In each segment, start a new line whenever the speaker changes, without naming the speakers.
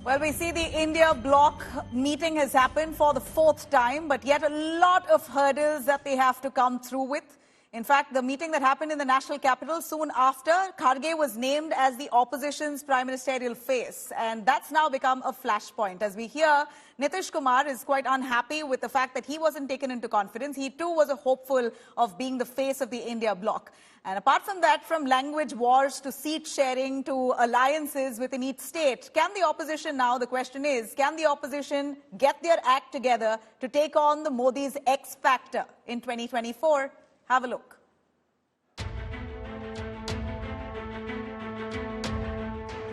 Well, we see the India Bloc meeting has happened for the fourth time, but yet a lot of hurdles that they have to come through with. In fact, the meeting that happened in the national capital soon after, Kharge was named as the opposition's prime ministerial face. And that's now become a flashpoint. As we hear, Nitish Kumar is quite unhappy with the fact that he wasn't taken into confidence. He too was a hopeful of being the face of the India Bloc. And apart from that, from language wars to seat sharing to alliances within each state, can the opposition now, the question is, can the opposition get their act together to take on the Modi's X factor in 2024? Have a look.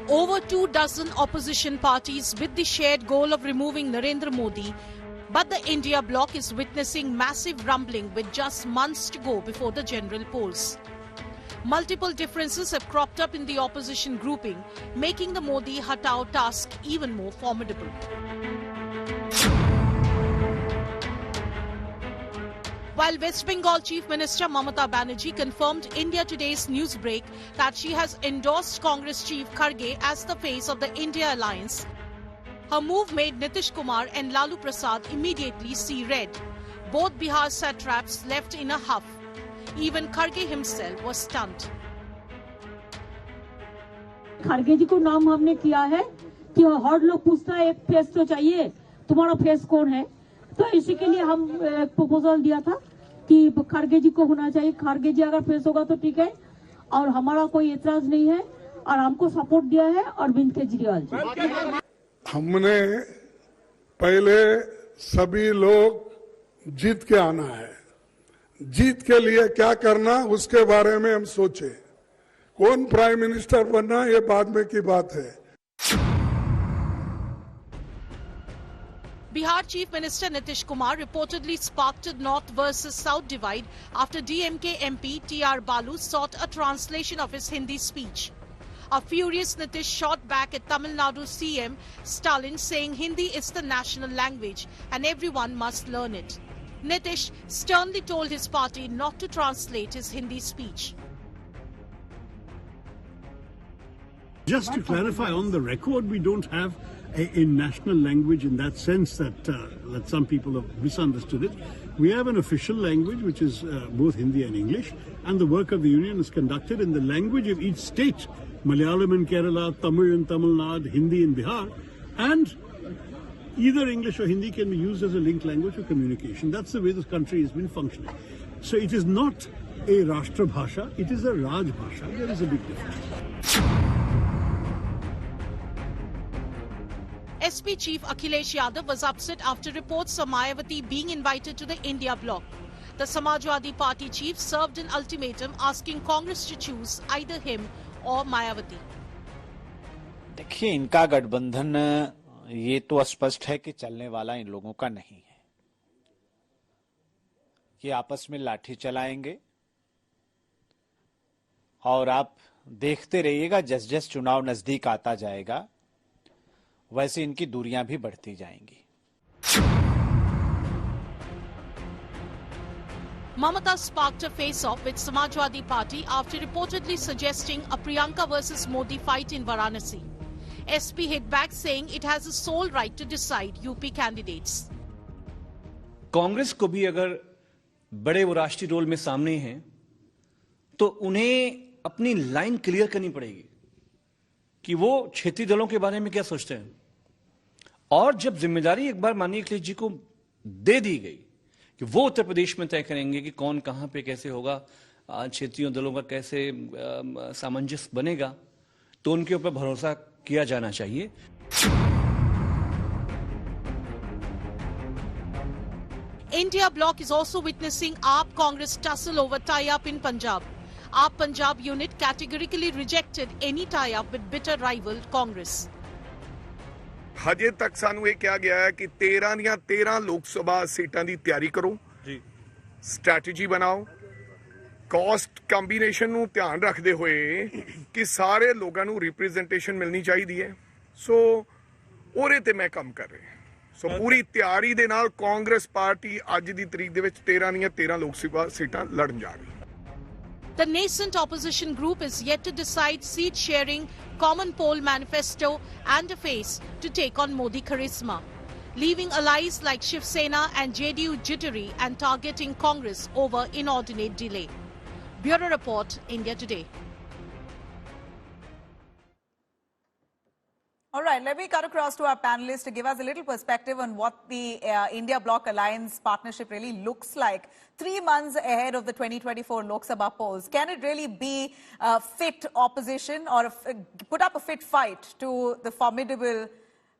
Over 24 opposition parties with the shared goal of removing Narendra Modi, but the India Bloc is witnessing massive rumbling with just months to go before the general polls. Multiple differences have cropped up in the opposition grouping, making the Modi Hatao task even more formidable. While West Bengal Chief Minister Mamata Banerjee confirmed India Today's newsbreak that she has endorsed Congress Chief Kharge as the face of the India alliance, her move made Nitish Kumar and Lalu Prasad immediately see red. Both Bihar satraps left in a huff. Even Kharge himself was stunned.
खड़गे जी को नाम हमने किया है कि हर लोग पूछता है एक फेस तो चाहिए, तुम्हारा फेस कौन है? तो इसी के लिए हम एक प्रपोजल दिया था कि खड़गे जी को होना चाहिए. खड़गे जी अगर फेस होगा तो ठीक है और हमारा कोई एतराज नहीं है और हमको सपोर्ट दिया है अरविंद केजरीवाल जी.
हमने पहले सभी लोग जीत के आना है. जीत के लिए क्या करना उसके बारे में हम सोचे. कौन प्राइम मिनिस्टर बनना ये बाद में की बात है.
Bihar Chief Minister Nitish Kumar reportedly sparked a North versus South divide after DMK MP T.R. Balu sought a translation of his Hindi speech. A furious Nitish shot back at Tamil Nadu CM Stalin, saying Hindi is the national language and everyone must learn it. Nitish sternly told his party not to translate his Hindi speech.
Just to clarify, on the record, we don't have a national language in that sense that some people have misunderstood it. We have an official language which is both Hindi and English, and the work of the union is conducted in the language of each state. Malayalam in Kerala, Tamil in Tamil Nadu, Hindi in Bihar, and either English or Hindi can be used as a linked language for communication. That's the way this country has been functioning. So it is not a Rashtra Bhasha, it is a Raj Bhasha. There is a big difference.
SP Chief Akhilesh Yadav was upset after reports of Mayawati being invited to the India Bloc. The Samajwadi Party chief served an ultimatum asking Congress to choose either him or Mayawati.
देखिए, इनका गठबंधन ये तो स्पष्ट है कि चलने वाला इन लोगों का नहीं है. ये आपस में लाठी चलाएंगे और आप देखते रहिएगा. जस जस चुनाव नजदीक आता जाएगा वैसे इनकी दूरियां भी बढ़ती जाएंगी.
Mamata sparked a face-off with Samajwadi Party after reportedly suggesting a Priyanka versus Modi fight in Varanasi. SP hit back, saying it has a sole right to decide UP candidates.
Congress को भी अगर बड़े वो राष्ट्रीय रोल में सामने हैं तो उन्हें अपनी लाइन क्लियर करनी पड़ेगी कि वो क्षेत्रीय दलों के बारे में क्या सोचते हैं. और जब जिम्मेदारी एक बार माननीय अखिलेश जी को दे दी गई कि वो उत्तर प्रदेश में तय करेंगे कि कौन कहां पे कैसे होगा, क्षेत्रीय दलों का कैसे सामंजस्य बनेगा, तो उनके ऊपर भरोसा किया जाना चाहिए.
India Bloc is also witnessing AAP Congress tussle over tie-up in Punjab. AAP Punjab unit categorically rejected any tie-up with bitter rival Congress.
ਹਜੇ ਤੱਕ ਸਾਨੂੰ ਇਹ ਕਿਹਾ ਗਿਆ ਹੈ ਕਿ 13 ਦੀਆਂ 13 ਲੋਕ ਸਭਾ ਸੀਟਾਂ ਦੀ ਤਿਆਰੀ ਕਰੋ ਜੀ, ਸਟ੍ਰੈਟਜੀ ਬਣਾਓ, ਕਾਸਟ ਕੰਬੀਨੇਸ਼ਨ ਨੂੰ ਧਿਆਨ ਰੱਖਦੇ ਹੋਏ ਕਿ ਸਾਰੇ ਲੋਕਾਂ ਨੂੰ ਰਿਪਰੈਜ਼ੈਂਟੇਸ਼ਨ ਮਿਲਣੀ ਚਾਹੀਦੀ ਹੈ. ਸੋ ਉਹਦੇ ਤੇ ਮੈਂ ਕੰਮ ਕਰ ਰਿਹਾ. ਸੋ ਪੂਰੀ ਤਿਆਰੀ ਦੇ ਨਾਲ ਕਾਂਗਰਸ ਪਾਰਟੀ ਅੱਜ ਦੀ ਤਰੀਕ ਦੇ ਵਿੱਚ 13 ਦੀਆਂ 13 ਲੋਕ ਸਭਾ ਸੀਟਾਂ ਲੜਨ ਜਾ ਰਹੀ ਹੈ.
The nascent opposition group is yet to decide seat sharing, common poll manifesto and a face to take on Modi charisma, leaving allies like Shiv Sena and JDU jittery and targeting Congress over inordinate delay. Bureau Report, India Today.
All right, let me cut across to our panelists to give us a little perspective on what the India Bloc Alliance partnership really looks like 3 months ahead of the 2024 Lok Sabha polls. Can it really be a fit opposition or put up a fit fight to the formidable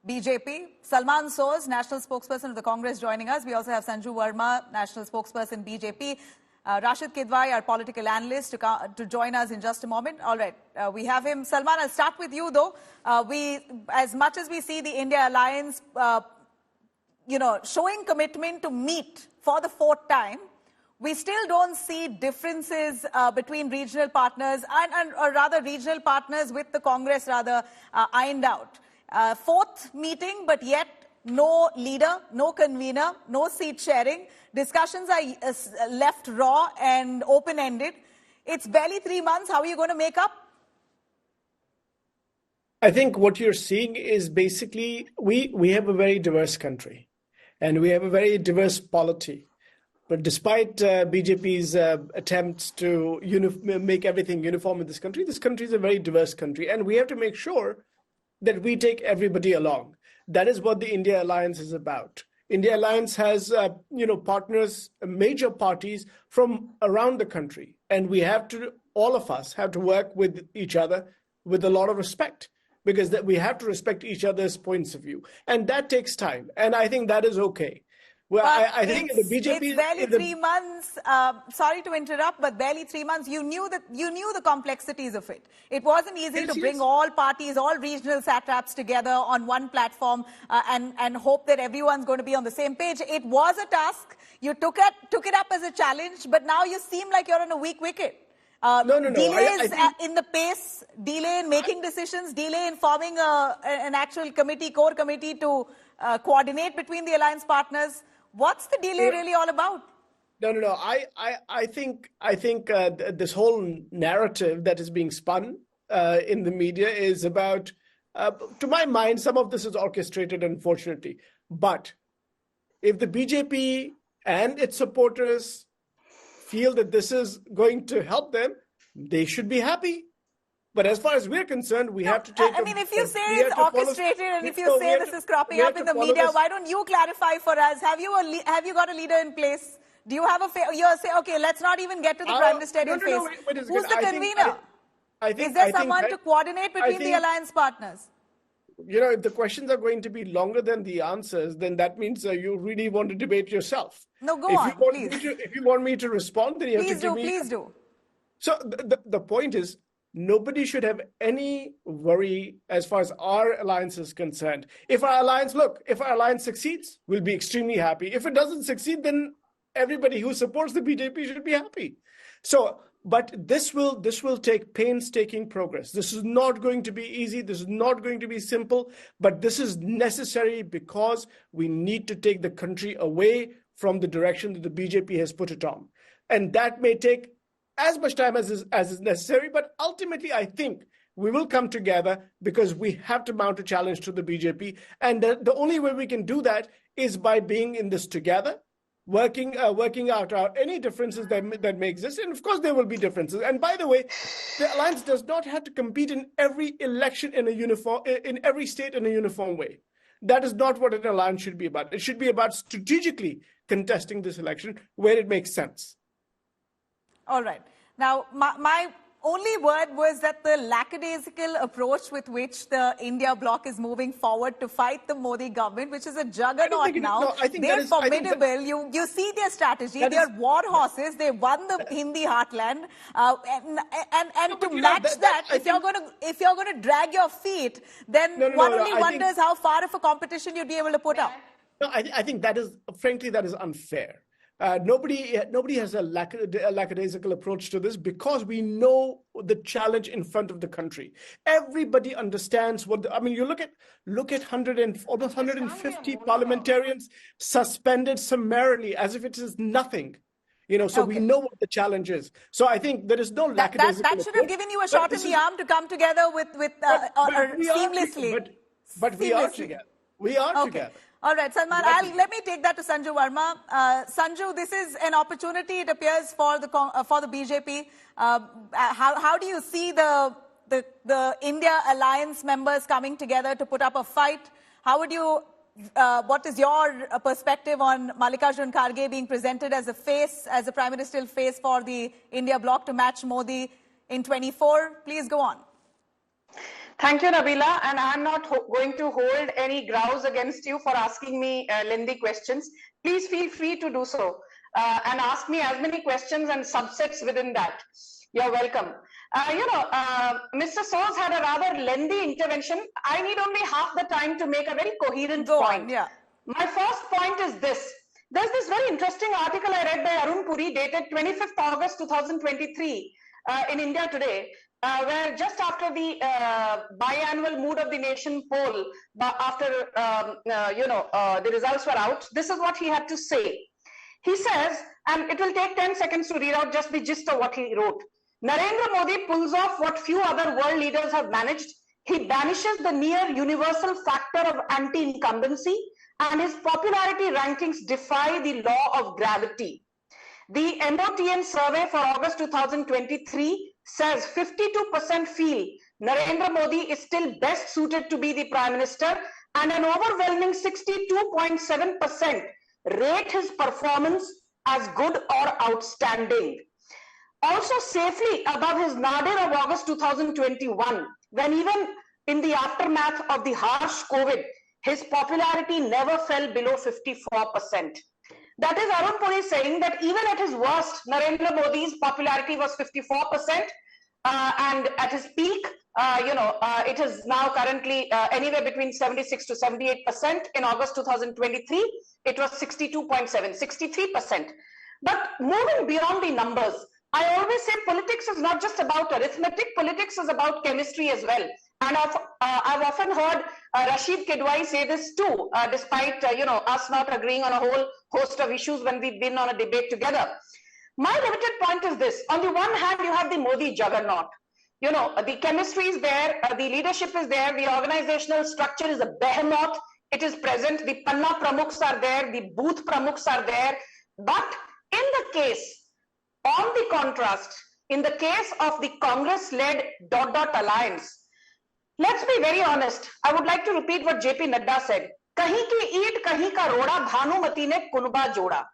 BJP? Salman Soz, national spokesperson of the Congress, joining us. We also have Sanju Verma, national spokesperson BJP. Rashid Kidwai, our political analyst, to join us in just a moment. All right, we have him. Salman, I'll start with you, though. As much as we see the India Alliance, showing commitment to meet for the 4th time, we still don't see differences between regional partners or rather regional partners with the Congress ironed out. 4th meeting, but yet no leader, no convener, no seat sharing. Discussions are left raw and open-ended. It's barely 3 months. How are you going to make up?
I think what you're seeing is basically we have a very diverse country and we have a very diverse polity. But despite BJP's attempts to make everything uniform in this country is a very diverse country. And we have to make sure that we take everybody along. That is what the India Alliance is about. India Alliance has, partners, major parties from around the country. And all of us have to work with each other with a lot of respect, because we have to respect each other's points of view. And that takes time. And I think that is okay. Well, I think the BJP...
It's barely 3 months. Sorry to interrupt, but barely 3 months. You knew the complexities of it. It wasn't easy to bring all parties, all regional satraps together on one platform and hope that everyone's going to be on the same page. It was a task. You took it up as a challenge, but now you seem like you're on a weak wicket.
No.
Delays in the pace, delay in making decisions, delay in forming an actual core committee to coordinate between the alliance partners. What's the delay really all about?
No. I think this whole narrative that is being spun in the media is about, to my mind, some of this is orchestrated, unfortunately. But if the BJP and its supporters feel that this is going to help them, they should be happy. But as far as we're concerned, we have to take...
if you say it's orchestrated and if you say this is cropping up in the media, why don't you clarify for us? Have you got a leader in place? Do you have okay, let's not even get to the prime ministerial phase. Who's the convener? Is there someone to coordinate between the alliance partners?
If the questions are going to be longer than the answers, then that means you really want to debate yourself.
No, go on, please.
If you want me to respond, then you have to give me...
Please do.
So the point is, nobody should have any worry as far as our alliance is concerned. If our alliance succeeds, we'll be extremely happy. If it doesn't succeed, then everybody who supports the BJP should be happy. But this will take painstaking progress. This is not going to be easy. This is not going to be simple. But this is necessary because we need to take the country away from the direction that the BJP has put it on. And that may take as much time as is necessary, but ultimately I think we will come together because we have to mount a challenge to the BJP, and the only way we can do that is by being in this together, working out any differences that may exist, and of course there will be differences. And by the way, the alliance does not have to compete in every election in every state in a uniform way. That is not what an alliance should be about. It should be about strategically contesting this election where it makes sense.
All right. Now, my only word was that the lackadaisical approach with which the India Bloc is moving forward to fight the Modi government, which is a juggernaut now. They're formidable. You see their strategy. They're war horses. They won the Hindi heartland. And to match that, if you're going to drag your feet, then one only wonders how far of a competition you'd be able to put up.
No, I think that is, frankly, that is unfair. Nobody has a lackadaisical approach to this because we know the challenge in front of the country. Everybody understands you look at almost 150 parliamentarians suspended summarily as if it is nothing. So we know what the challenge is. So I think there is no lackadaisical
that should have given you a shot in the arm to come together with seamlessly.
But we are together. We are together.
All right, Salman, let me take that to Sanju Verma. Sanju, this is an opportunity, it appears, for the BJP. How do you see the India alliance members coming together to put up a fight? How would you, what is your perspective on Mallikarjun Kharge being presented as a prime ministerial face for the India Bloc to match Modi in 24? Please go on.
Thank you, Nabila, and I'm not going to hold any grouse against you for asking me lengthy questions. Please feel free to do so and ask me as many questions and subsets within that. You're welcome. Mr. Soz had a rather lengthy intervention. I need only half the time to make a very coherent point.
Yeah.
My first point is this. There's this very interesting article I read by Arun Puri dated 25th August 2023 in India Today, where just after the biannual Mood of the Nation poll, after the results were out, this is what he had to say. He says, and it will take 10 seconds to read out just the gist of what he wrote. Narendra Modi pulls off what few other world leaders have managed. He banishes the near universal factor of anti-incumbency, and his popularity rankings defy the law of gravity. The MOTN survey for August 2023 says 52% feel Narendra Modi is still best suited to be the Prime Minister, and an overwhelming 62.7% rate his performance as good or outstanding. Also safely above his nadir of August 2021, when even in the aftermath of the harsh COVID, his popularity never fell below 54%. That is Arun Puri saying that even at his worst, Narendra Modi's popularity was 54%, and at his peak, it is now currently anywhere between 76 to 78%. In August 2023, it was 62.7, 63%. But moving beyond the numbers, I always say politics is not just about arithmetic, politics is about chemistry as well. And I've often heard Rashid Kidwai say this too, despite us not agreeing on a whole host of issues when we've been on a debate together. My limited point is this. On the one hand, you have the Modi juggernaut. The chemistry is there, the leadership is there, the organizational structure is a behemoth. It is present, the Panna Pramukhs are there, the Booth Pramukhs are there. But in the case, on the contrast, in the case of the Congress-led ... alliance, let's be very honest. I would like to repeat what JP Nadda said. Kahin ki eat, kahin ka roda, Bhanumati ne kunba joda.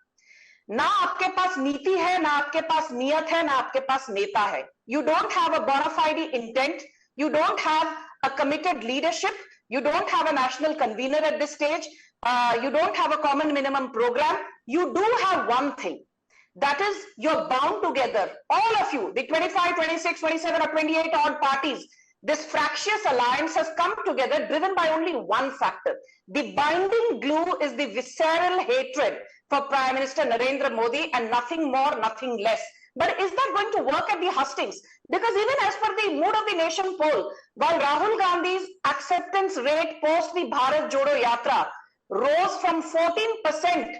Na aapke paas neeti hai, na aapke paas niyat hai, na aapke paas neta hai. You don't have a bona fide intent. You don't have a committed leadership. You don't have a national convener at this stage. You don't have a common minimum program. You do have one thing. That is, you're bound together, all of you, the 25, 26, 27 or 28 odd parties. This fractious alliance has come together driven by only one factor. The binding glue is the visceral hatred for Prime Minister Narendra Modi, and nothing more, nothing less. But is that going to work at the hustings? Because even as per the Mood of the Nation poll, while Rahul Gandhi's acceptance rate post the Bharat Jodo Yatra rose from 14%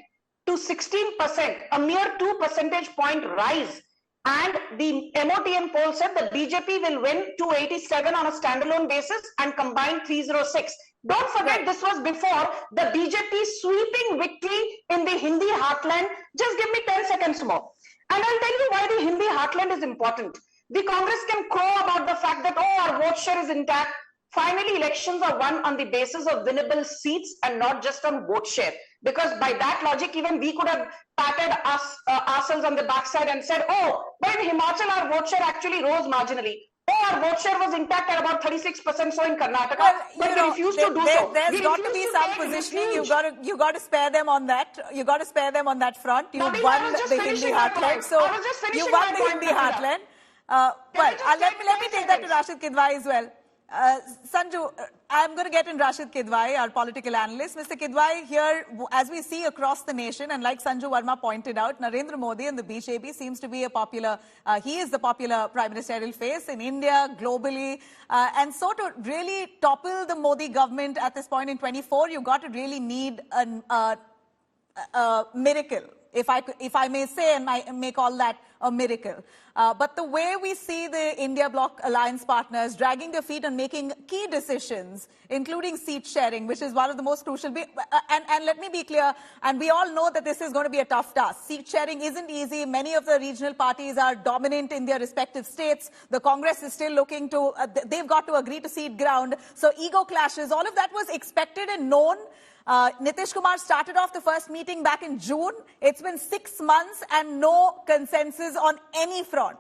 to 16%, a mere 2 percentage point rise. And the MOTN poll said the BJP will win 287 on a standalone basis and combined 306. Don't forget, this was before the BJP sweeping victory in the Hindi heartland. Just give me 10 seconds more. And I'll tell you why the Hindi heartland is important. The Congress can crow about the fact that, our vote share is intact. Finally, elections are won on the basis of winnable seats and not just on vote share. Because by that logic, even we could have patted ourselves on the backside and said, but in Himachal, our vote share actually rose marginally. Our vote share was intact at about 36%, so in Karnataka.
Well,
but we refused to do so.
There's got to be some positioning. You got to spare them on that. You got to spare them on that front. You won the Hindi heartland. So you won the Hindi heartland. Let me take that to Rashid Kidwai as well. Sanju, I'm going to get in Rashid Kidwai, our political analyst. Mr. Kidwai, here, as we see across the nation, and like Sanju Verma pointed out, Narendra Modi and the BJP seems to be he is the popular prime ministerial face in India, globally. And so to really topple the Modi government at this point in 24, you've got to really need a miracle. if I may say, and I may call that a miracle. But the way we see the India Bloc alliance partners dragging their feet and making key decisions, including seat sharing, which is one of the most crucial. And let me be clear, and we all know that this is going to be a tough task. Seat sharing isn't easy. Many of the regional parties are dominant in their respective states. The Congress is still looking to, they've got to agree to cede ground. So ego clashes, all of that was expected and known. Nitish Kumar started off the first meeting back in June. It's been 6 months and no consensus on any front.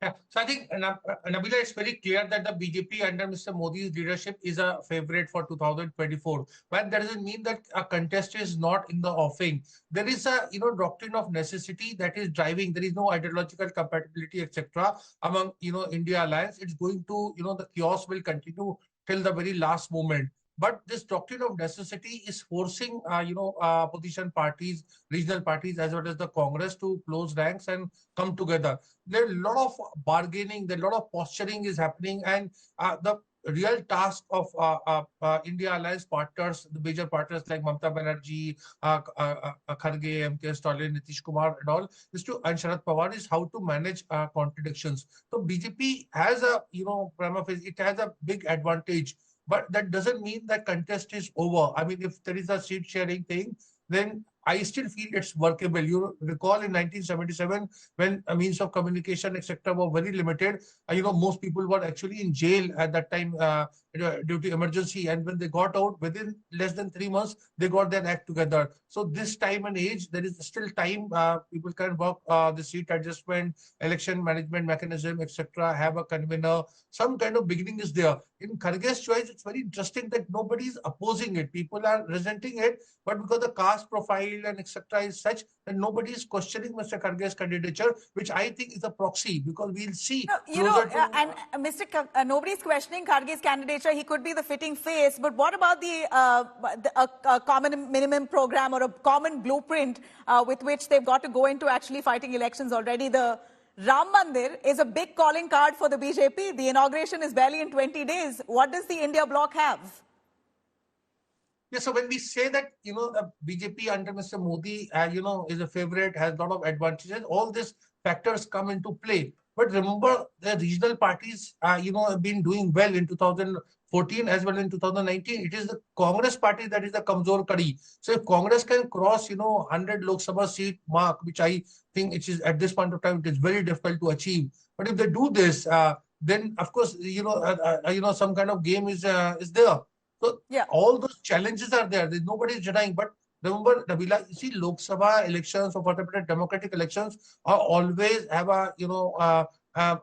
Yeah. So I think, Nabila, it's very clear that the BJP under Mr. Modi's leadership is a favorite for 2024. But that doesn't mean that a contest is not in the offing. There is a doctrine of necessity that is driving. There is no ideological compatibility, etc. among India Alliance. It's going to the chaos will continue till the very last moment. But this doctrine of necessity is forcing, opposition parties, regional parties, as well as the Congress to close ranks and come together. There are a lot of bargaining, there are a lot of posturing is happening, and the real task of India Alliance partners, the major partners like Mamata Banerjee, Kharge, M.K. Stalin, Nitish Kumar, and all, and Sharad Pawar is how to manage contradictions. So BJP has a, prima facie, it has a big advantage. But that doesn't mean that contest is over. I mean, if there is a seat sharing thing, then I still feel it's workable. You recall in 1977, when a means of communication, etc., were very limited, most people were actually in jail at that time due to emergency. And when they got out, within less than 3 months, they got their act together. So this time and age, there is still time. People can work the seat adjustment, election management mechanism, etc., have a convener. Some kind of beginning is there. In Kharge's choice, it's very interesting that nobody is opposing it. People are resenting it, but because the caste profile and etc. is such that nobody is questioning Mr. Kharge's candidature, which I think is a proxy, because we'll see.
And nobody's questioning Kharge's candidature. He could be the fitting face, but what about a common minimum program or a common blueprint with which they've got to go into actually fighting elections already? The Ram Mandir is a big calling card for the BJP. The inauguration is barely in 20 days. What does the India Bloc have?
Yeah, so when we say that, the BJP under Mr. Modi, is a favorite, has a lot of advantages, all these factors come into play. But remember, the regional parties, have been doing well in 2014 as well in 2019. It is the Congress party that is the Kamzor Kadi. So if Congress can cross, 100 Lok Sabha seat mark, which I think it is at this point of time, it is very difficult to achieve. But if they do this, then of course, some kind of game is there. So all those challenges are there. Nobody is denying. But remember, Nabila, you see, Lok Sabha elections or whatever democratic elections are always have a have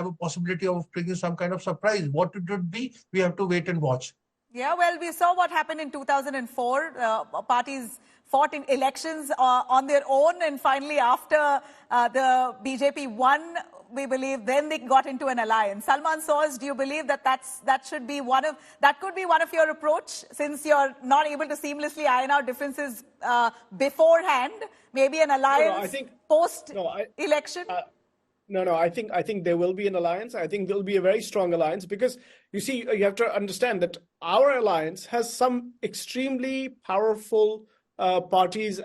a possibility of bringing some kind of surprise. What it would be, we have to wait and watch.
Yeah, well, we saw what happened in 2004. Parties fought in elections on their own, and finally, after the BJP won, we believe, then they got into an alliance. Salman Soz, do you believe that that could be one of your approach, since you're not able to seamlessly iron out differences beforehand? Maybe an alliance post-election?
No, I think there will be an alliance. I think there will be a very strong alliance, because you see, you have to understand that our alliance has some extremely powerful parties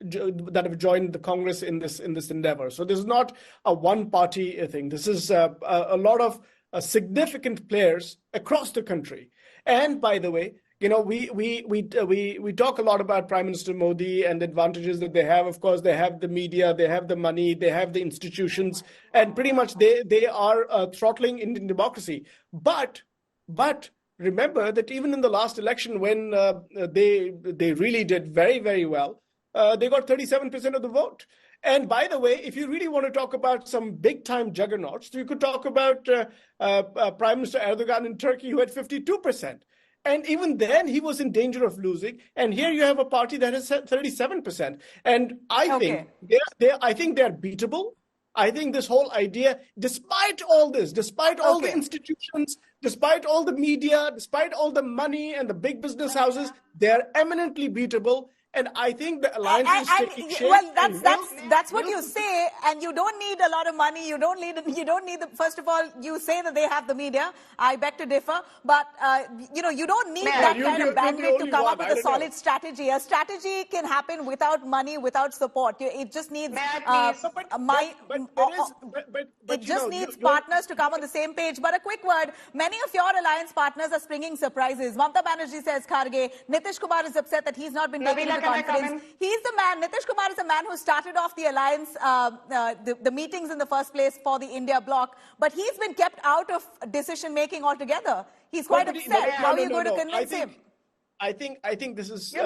that have joined the Congress in this endeavor. So this is not a one-party thing. This is a lot of significant players across the country. And by the way, we talk a lot about Prime Minister Modi and the advantages that they have. Of course, they have the media, they have the money, they have the institutions, and pretty much they are throttling Indian democracy. But remember that even in the last election, when they really did very, very well, they got 37% of the vote. And by the way, if you really want to talk about some big-time juggernauts, you could talk about Prime Minister Erdogan in Turkey, who had 52%. And even then, he was in danger of losing. And here you have a party that has 37%. And I think they're beatable. I think this whole idea, despite all this, despite all the institutions, despite all the media, despite all the money and the big business houses, they're eminently beatable. And I think the alliance is taking shape.
Well, that's what you say, and you don't need a lot of money. You don't need the. First of all, you say that they have the media. I beg to differ, but you don't need that kind of bandwidth to come up with a solid strategy. A strategy can happen without money, without support. It just needs partners to come on the same page. But a quick word: many of your alliance partners are springing surprises. Mamata Banerjee says Kharge. Nitish Kumar is upset that he's not been taken into confidence. He's the man. Nitish Kumar is the man who started off the alliance, the meetings in the first place for the India Bloc. But he's been kept out of decision making altogether. He's quite upset. How are you going to convince him?
I think this is the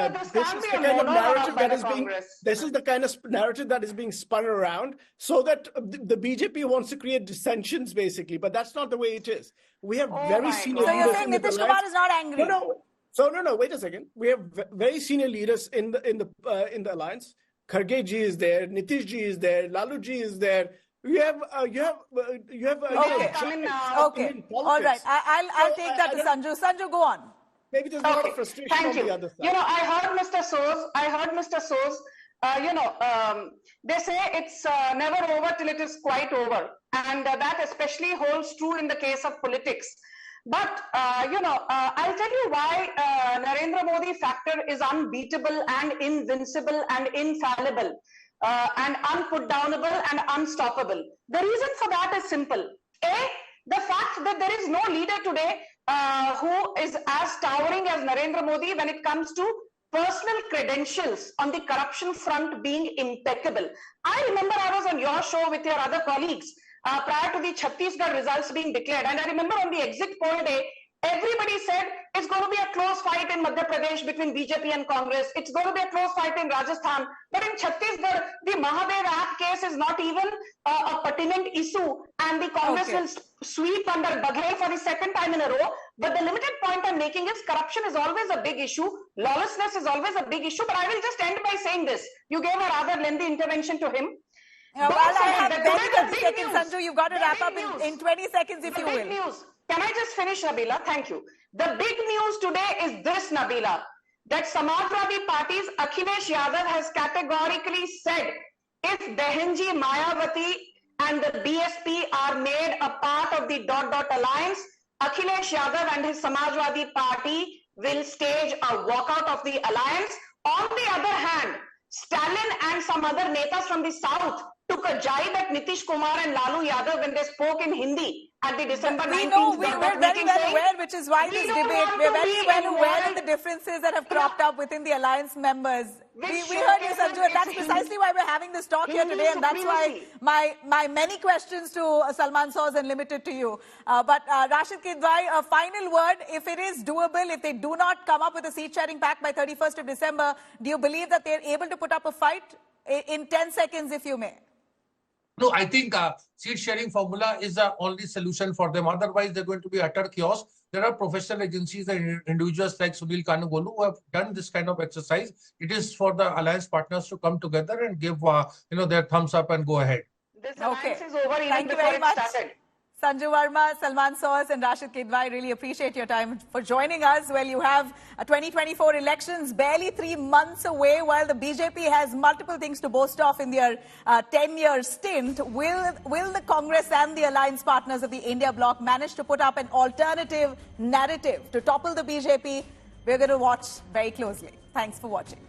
kind of narrative that is being. This is the kind of narrative that is being spun around, so that the BJP wants to create dissensions, basically. But that's not the way it is. We have very senior.
So you're saying Nitish Kumar is not angry?
No. Wait a second. We have very senior leaders in the alliance. Kharge ji is there. Nitish ji is there. Lalu ji is there. You have.
Okay. All right. I'll take that to Sanju. Sanju, go on.
Maybe there's a lot of frustration on the other side.
I heard Mr. Soos. They say it's never over till it is quite over. And that especially holds true in the case of politics. But, I'll tell you why Narendra Modi factor is unbeatable and invincible and infallible and unputdownable and unstoppable. The reason for that is simple. A, the fact that there is no leader today who is as towering as Narendra Modi when it comes to personal credentials on the corruption front being impeccable. I remember I was on your show with your other colleagues prior to the Chhattisgarh results being declared. And I remember on the exit poll day, everybody said it's going to be a close fight in Madhya Pradesh between BJP and Congress. It's going to be a close fight in Rajasthan. But in Chhattisgarh, the Mahadev Act case is not even a pertinent issue. And the Congress will sweep under Baghel for the second time in a row. But the limited point I'm making is corruption is always a big issue. Lawlessness is always a big issue. But I will just end by saying this. You gave a rather lengthy intervention to him.
I have very 30 seconds, Sanju. You've got to wrap up in 20 seconds if you will.
News. Can I just finish, Nabila? Thank you. The big news today is this, Nabila, that Samajwadi Party's Akhilesh Yadav has categorically said if Behenji Mayawati and the BSP are made a part of the ... alliance, Akhilesh Yadav and his Samajwadi Party will stage a walkout of the alliance. On the other hand, Stalin and some other netas from the south took a jibe at Nitish Kumar and Lalu Yadav when they spoke in Hindi at the December 19th.
We're very well aware, which is why this debate, we're very well aware of the differences that have cropped up within the alliance members. We heard you, Sanju, and that's precisely why we're having this talk here today, and that's why my many questions to Salman Soz and limited to you. But Rashid Kidwai, a final word, if it is doable, if they do not come up with a seat-sharing pact by 31st of December, do you believe that they're able to put up a fight? In 10 seconds, if you may.
No, I think seat-sharing formula is the only solution for them. Otherwise, they're going to be utter chaos. There are professional agencies and individuals like Sunil Kanugolu who have done this kind of exercise. It is for the alliance partners to come together and give their thumbs up and go ahead.
This alliance is over even
Thank you
before
very much.
started.
Sanju Verma, Salman Soz and Rashid Kidwai, really appreciate your time for joining us. Well, you have 2024 elections barely 3 months away, while the BJP has multiple things to boast of in their 10-year stint. Will the Congress and the alliance partners of the India Bloc manage to put up an alternative narrative to topple the BJP? We're going to watch very closely. Thanks for watching.